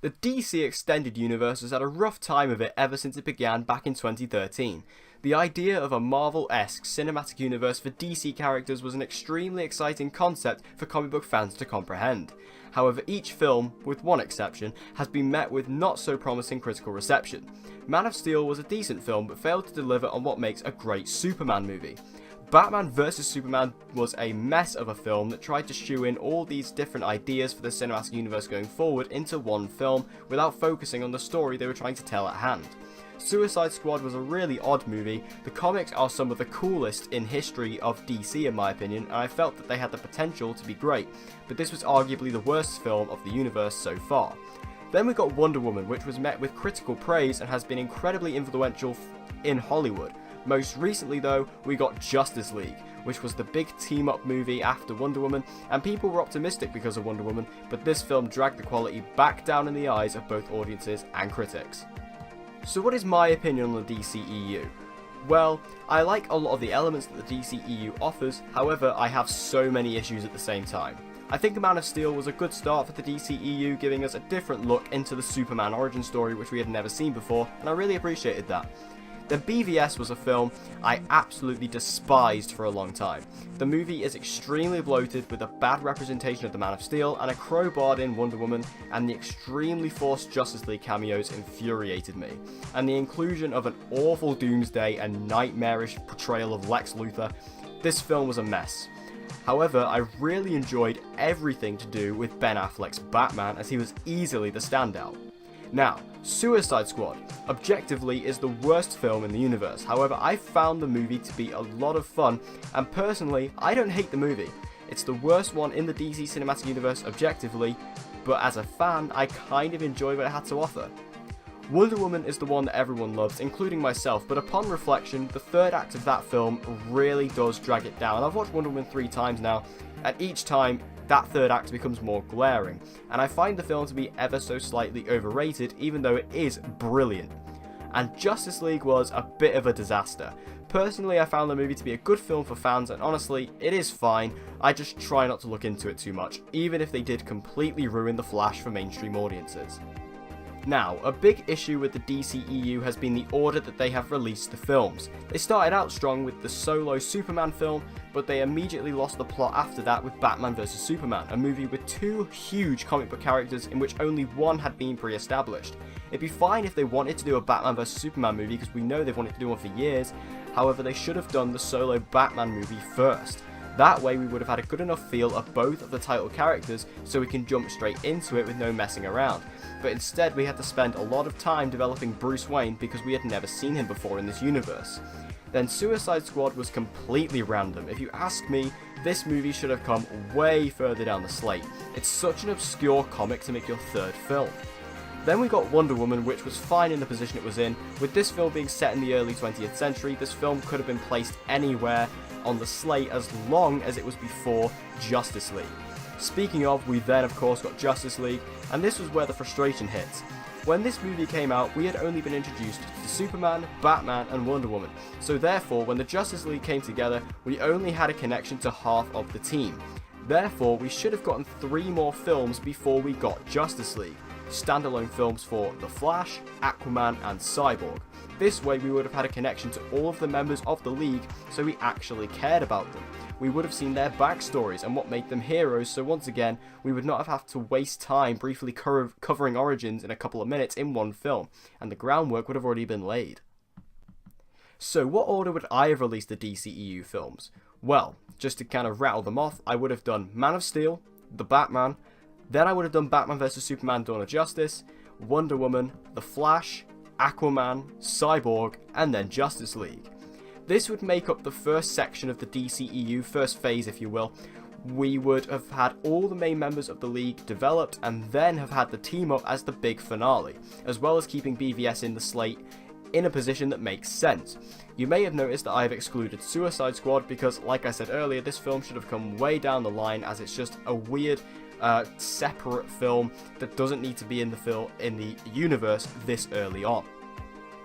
The DC Extended Universe has had a rough time of it ever since it began back in 2013. The idea of a Marvel-esque cinematic universe for DC characters was an extremely exciting concept for comic book fans to comprehend. However, each film, with one exception, has been met with not so promising critical reception. Man of Steel was a decent film but failed to deliver on what makes a great Superman movie. Batman vs Superman was a mess of a film that tried to shoe in all these different ideas for the cinematic universe going forward into one film without focusing on the story they were trying to tell at hand. Suicide Squad was a really odd movie. The comics are some of the coolest in history of DC in my opinion, and I felt that they had the potential to be great, but this was arguably the worst film of the universe so far. Then we got Wonder Woman, which was met with critical praise and has been incredibly influential in Hollywood. Most recently though, we got Justice League, which was the big team-up movie after Wonder Woman, and people were optimistic because of Wonder Woman, but this film dragged the quality back down in the eyes of both audiences and critics. So what is my opinion on the DCEU? Well, I like a lot of the elements that the DCEU offers, however I have so many issues at the same time. I think Man of Steel was a good start for the DCEU, giving us a different look into the Superman origin story which we had never seen before, and I really appreciated that. Then BVS was a film I absolutely despised for a long time. The movie is extremely bloated with a bad representation of the Man of Steel and a crowbarred in Wonder Woman, and the extremely forced Justice League cameos infuriated me. And the inclusion of an awful Doomsday and nightmarish portrayal of Lex Luthor, this film was a mess. However, I really enjoyed everything to do with Ben Affleck's Batman, as he was easily the standout. Now, Suicide Squad, objectively, is the worst film in the universe. However, I found the movie to be a lot of fun, and personally, I don't hate the movie. It's the worst one in the DC Cinematic Universe objectively, but as a fan, I kind of enjoy what it had to offer. Wonder Woman is the one that everyone loves, including myself, but upon reflection, the third act of that film really does drag it down. I've watched Wonder Woman 3 times now, and each time, that third act becomes more glaring, and I find the film to be ever so slightly overrated, even though it is brilliant. And Justice League was a bit of a disaster. Personally, I found the movie to be a good film for fans, and honestly, it is fine. I just try not to look into it too much, even if they did completely ruin The Flash for mainstream audiences. Now, a big issue with the DCEU has been the order that they have released the films. They started out strong with the solo Superman film, but they immediately lost the plot after that with Batman vs Superman, a movie with two huge comic book characters in which only one had been pre-established. It'd be fine if they wanted to do a Batman vs Superman movie, because we know they've wanted to do one for years. However, they should have done the solo Batman movie first. That way we would have had a good enough feel of both of the title characters so we can jump straight into it with no messing around. But instead we had to spend a lot of time developing Bruce Wayne because we had never seen him before in this universe. Then Suicide Squad was completely random. If you ask me, this movie should have come way further down the slate. It's such an obscure comic to make your third film. Then we got Wonder Woman, which was fine in the position it was in. With this film being set in the early 20th century, this film could have been placed anywhere on the slate as long as it was before Justice League. Speaking of, we then of course got Justice League, and this was where the frustration hits. When this movie came out, we had only been introduced to Superman, Batman and Wonder Woman, so therefore when the Justice League came together, we only had a connection to half of the team. Therefore, we should have gotten 3 more films before we got Justice League. Standalone films for The Flash, Aquaman and Cyborg. This way we would have had a connection to all of the members of the League, so we actually cared about them. We would have seen their backstories and what made them heroes, so once again, we would not have had to waste time briefly covering origins in a couple of minutes in one film, and the groundwork would have already been laid. So what order would I have released the DCEU films? Well, just to kind of rattle them off, I would have done Man of Steel, The Batman, then I would have done Batman vs Superman Dawn of Justice, Wonder Woman, The Flash, Aquaman, Cyborg, and then Justice League. This would make up the first section of the DCEU, first phase if you will. We would have had all the main members of the League developed and then have had the team up as the big finale, as well as keeping BVS in the slate in a position that makes sense. You may have noticed that I have excluded Suicide Squad because, like I said earlier, this film should have come way down the line, as it's just a weird separate film that doesn't need to be in the universe this early on.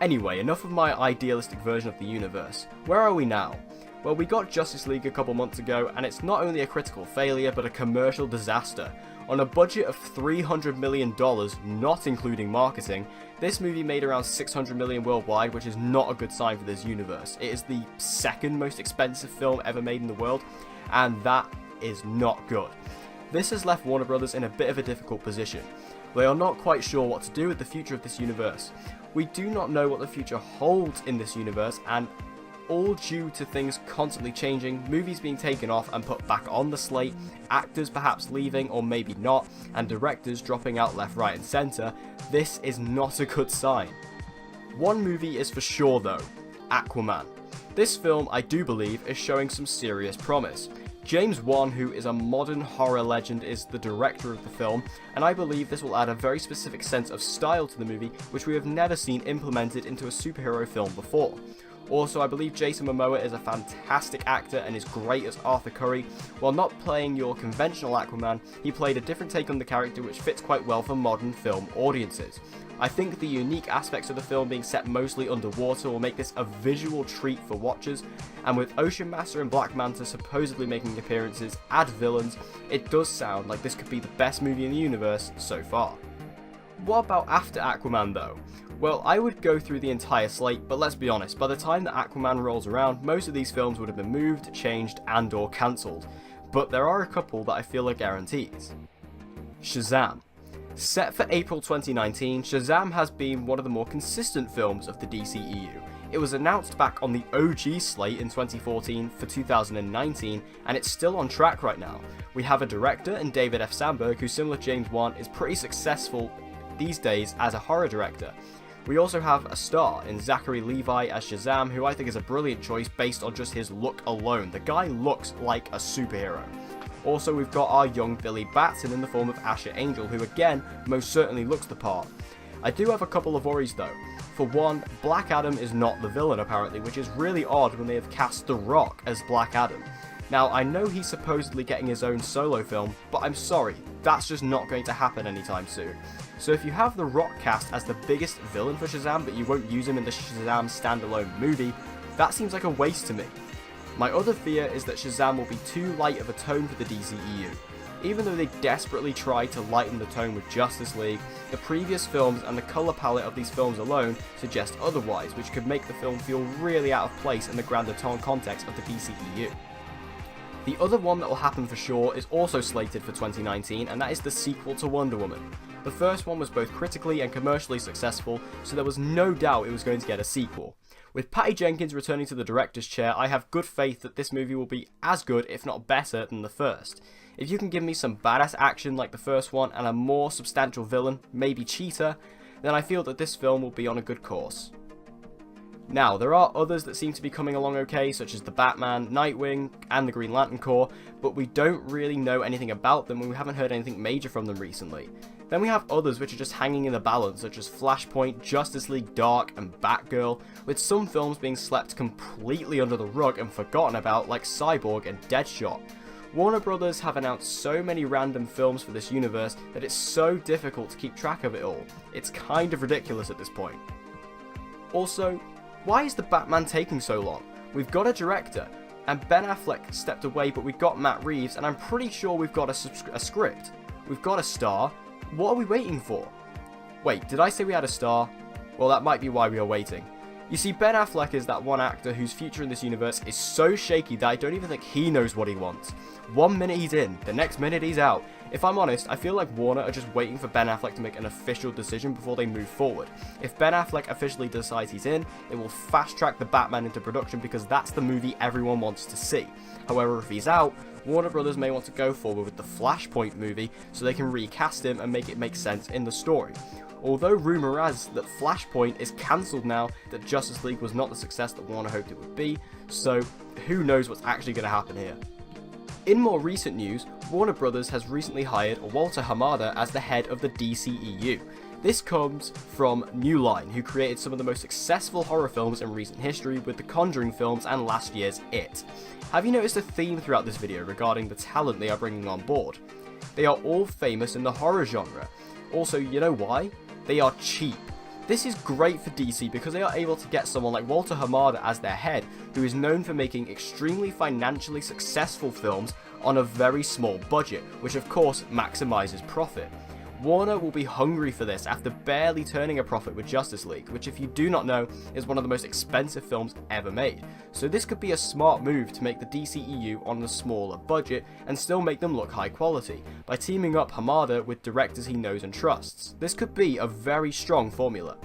Anyway, enough of my idealistic version of the universe. Where are we now? Well, we got Justice League a couple months ago, and it's not only a critical failure, but a commercial disaster. On a budget of $300 million, not including marketing, this movie made around $600 million worldwide, which is not a good sign for this universe. It is the second most expensive film ever made in the world, and that is not good. This has left Warner Brothers in a bit of a difficult position. They are not quite sure what to do with the future of this universe. We do not know what the future holds in this universe, and all due to things constantly changing, movies being taken off and put back on the slate, actors perhaps leaving or maybe not, and directors dropping out left, right and centre, this is not a good sign. One movie is for sure though, Aquaman. This film, I do believe, is showing some serious promise. James Wan, who is a modern horror legend, is the director of the film, and I believe this will add a very specific sense of style to the movie, which we have never seen implemented into a superhero film before. Also, I believe Jason Momoa is a fantastic actor and is great as Arthur Curry. While not playing your conventional Aquaman, he played a different take on the character which fits quite well for modern film audiences. I think the unique aspects of the film being set mostly underwater will make this a visual treat for watchers, and with Ocean Master and Black Manta supposedly making appearances as villains, it does sound like this could be the best movie in the universe so far. What about after Aquaman though? Well, I would go through the entire slate, but let's be honest, by the time that Aquaman rolls around, most of these films would have been moved, changed, and or cancelled. But there are a couple that I feel are guarantees. Shazam. Set for April 2019, Shazam has been one of the more consistent films of the DCEU. It was announced back on the OG slate in 2014 for 2019, and it's still on track right now. We have a director in David F. Sandberg who, similar to James Wan, is pretty successful these days as a horror director. We also have a star in Zachary Levi as Shazam, who I think is a brilliant choice based on just his look alone. The guy looks like a superhero. Also, we've got our young Billy Batson in the form of Asher Angel, who again, most certainly looks the part. I do have a couple of worries though. For one, Black Adam is not the villain apparently, which is really odd when they have cast The Rock as Black Adam. Now, I know he's supposedly getting his own solo film, but I'm sorry, that's just not going to happen anytime soon. So if you have The Rock cast as the biggest villain for Shazam, but you won't use him in the Shazam standalone movie, that seems like a waste to me. My other fear is that Shazam will be too light of a tone for the DCEU. Even though they desperately tried to lighten the tone with Justice League, the previous films and the colour palette of these films alone suggest otherwise, which could make the film feel really out of place in the grander tone context of the DCEU. The other one that will happen for sure is also slated for 2019, and that is the sequel to Wonder Woman. The first one was both critically and commercially successful, so there was no doubt it was going to get a sequel. With Patty Jenkins returning to the director's chair, I have good faith that this movie will be as good, if not better, than the first. If you can give me some badass action like the first one and a more substantial villain, maybe Cheetah, then I feel that this film will be on a good course. Now, there are others that seem to be coming along okay, such as the Batman, Nightwing, and the Green Lantern Corps, but we don't really know anything about them and we haven't heard anything major from them recently. Then we have others which are just hanging in the balance, such as Flashpoint, Justice League Dark, and Batgirl, with some films being slept completely under the rug and forgotten about, like Cyborg and Deadshot. Warner Brothers have announced so many random films for this universe that it's so difficult to keep track of it all. It's kind of ridiculous at this point. Also, why is the Batman taking so long? We've got a director, and Ben Affleck stepped away, but we've got Matt Reeves, and I'm pretty sure we've got a script. We've got a star. What are we waiting for? Wait, did I say we had a star? Well, that might be why we are waiting. You see, Ben Affleck is that one actor whose future in this universe is so shaky that I don't even think he knows what he wants. 1 minute he's in, the next minute he's out. If I'm honest, I feel like Warner are just waiting for Ben Affleck to make an official decision before they move forward. If Ben Affleck officially decides he's in, they will fast track the Batman into production because that's the movie everyone wants to see. However, if he's out, Warner Brothers may want to go forward with the Flashpoint movie so they can recast him and make it make sense in the story. Although rumour has that Flashpoint is cancelled now, that Justice League was not the success that Warner hoped it would be, so who knows what's actually going to happen here. In more recent news, Warner Brothers has recently hired Walter Hamada as the head of the DCEU. This comes from New Line, who created some of the most successful horror films in recent history with the Conjuring films and last year's It. Have you noticed a theme throughout this video regarding the talent they are bringing on board? They are all famous in the horror genre. Also, you know why? They are cheap. This is great for DC because they are able to get someone like Walter Hamada as their head, who is known for making extremely financially successful films on a very small budget, which of course maximizes profit. Warner will be hungry for this after barely turning a profit with Justice League, which if you do not know is one of the most expensive films ever made. So this could be a smart move to make the DCEU on a smaller budget and still make them look high quality, by teaming up Hamada with directors he knows and trusts. This could be a very strong formula.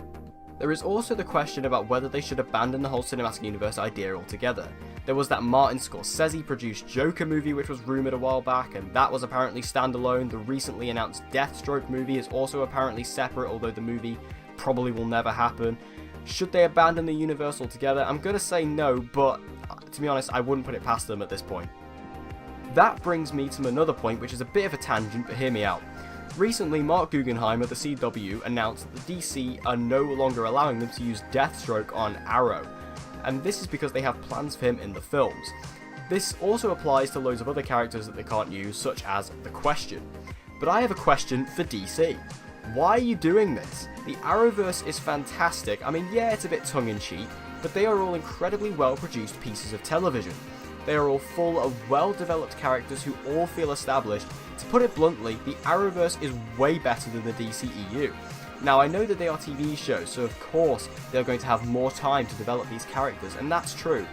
There is also the question about whether they should abandon the whole cinematic universe idea altogether. There was that Martin Scorsese produced Joker movie which was rumoured a while back, and that was apparently standalone. The recently announced Deathstroke movie is also apparently separate, although the movie probably will never happen. Should they abandon the universe altogether? I'm gonna say no, but to be honest, I wouldn't put it past them at this point. That brings me to another point, which is a bit of a tangent, but hear me out. Recently, Mark Guggenheim of the CW announced that the DC are no longer allowing them to use Deathstroke on Arrow, and this is because they have plans for him in the films. This also applies to loads of other characters that they can't use, such as the Question. But I have a question for DC. Why are you doing this? The Arrowverse is fantastic. I mean, yeah, it's a bit tongue-in-cheek, but they are all incredibly well-produced pieces of television. They are all full of well-developed characters who all feel established. To put it bluntly, the Arrowverse is way better than the DCEU. Now, I know that they are TV shows, so of course they're going to have more time to develop these characters, and that's true.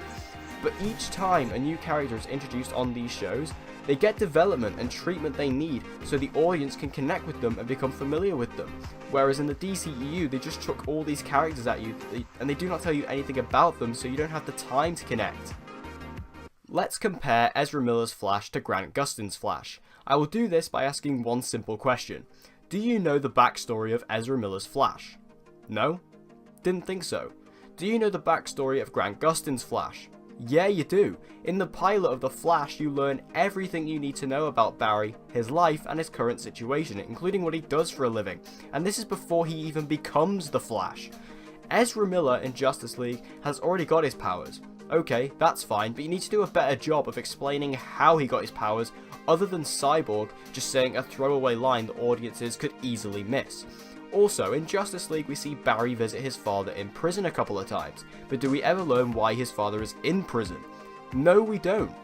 But each time a new character is introduced on these shows, they get development and treatment they need so the audience can connect with them and become familiar with them. Whereas in the DCEU, they just chuck all these characters at you, and they do not tell you anything about them, so you don't have the time to connect. Let's compare Ezra Miller's Flash to Grant Gustin's Flash. I will do this by asking one simple question. Do you know the backstory of Ezra Miller's Flash? No? Didn't think so. Do you know the backstory of Grant Gustin's Flash? Yeah, you do. In the pilot of The Flash, you learn everything you need to know about Barry, his life, and his current situation, including what he does for a living. And this is before he even becomes the Flash. Ezra Miller in Justice League has already got his powers. Okay, that's fine, but you need to do a better job of explaining how he got his powers, other than Cyborg just saying a throwaway line that audiences could easily miss. Also, in Justice League we see Barry visit his father in prison a couple of times, but do we ever learn why his father is in prison? No, we don't.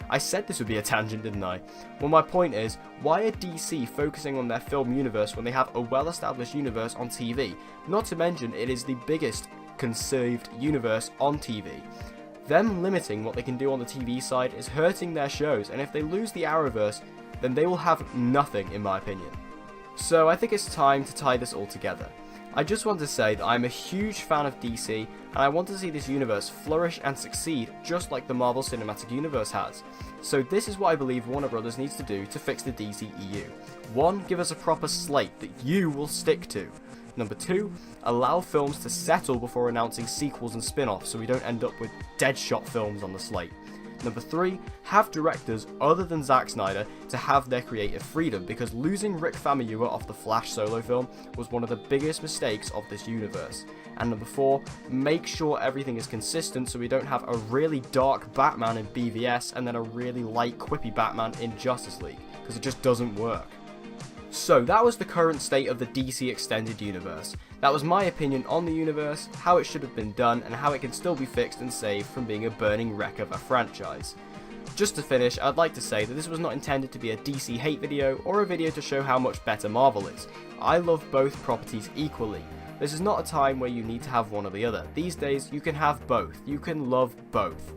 I said this would be a tangent, didn't I? Well, my point is, why are DC focusing on their film universe when they have a well-established universe on TV? Not to mention, it is the biggest conceived universe on TV. Them limiting what they can do on the TV side is hurting their shows, and if they lose the Arrowverse, then they will have nothing, in my opinion. So I think it's time to tie this all together. I just want to say that I'm a huge fan of DC, and I want to see this universe flourish and succeed just like the Marvel Cinematic Universe has. So this is what I believe Warner Bros. Needs to do to fix the DCEU. 1. Give us a proper slate that you will stick to. Number 2, allow films to settle before announcing sequels and spin-offs so we don't end up with Deadshot films on the slate. Number 3, have directors other than Zack Snyder to have their creative freedom, because losing Rick Famuyiwa off the Flash solo film was one of the biggest mistakes of this universe. And number 4, make sure everything is consistent so we don't have a really dark Batman in BVS and then a really light quippy Batman in Justice League, because it just doesn't work. So that was the current state of the DC Extended Universe. That was my opinion on the universe, how it should have been done, and how it can still be fixed and saved from being a burning wreck of a franchise. Just to finish, I'd like to say that this was not intended to be a DC hate video or a video to show how much better Marvel is. I love both properties equally. This is not a time where you need to have one or the other. These days, you can have both. You can love both.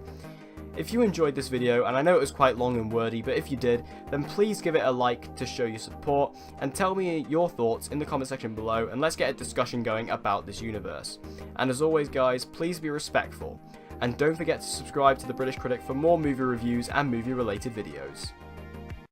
If you enjoyed this video, and I know it was quite long and wordy, but if you did, then please give it a like to show your support, and tell me your thoughts in the comment section below, and let's get a discussion going about this universe. And as always guys, please be respectful, and don't forget to subscribe to The British Critic for more movie reviews and movie related videos.